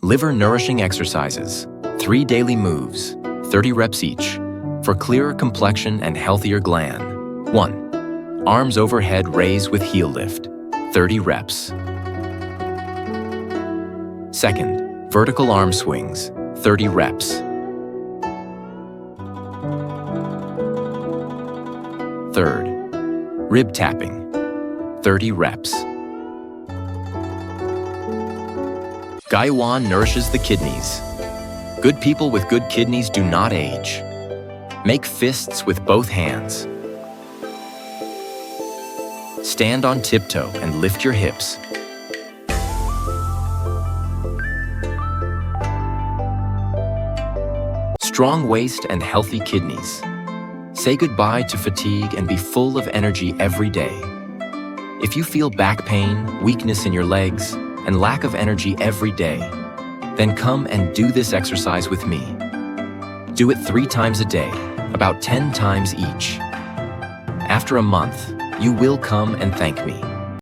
Liver nourishing exercises, 3 daily moves, 30 reps each, for clearer complexion and healthier gland. 1. Arms overhead raise with heel lift, 30 reps. 2nd, vertical arm swings, 30 reps. 3rd, rib tapping, 30 reps. Gaiwan nourishes the kidneys. Good people with good kidneys do not age. Make fists with both hands. Stand on tiptoe and lift your hips. Strong waist and healthy kidneys. Say goodbye to fatigue and be full of energy every day. If you feel back pain, weakness in your legs, and lack of energy every day, then come and do this exercise with me. Do it 3 times a day, about 10 times each. After a month, you will come and thank me.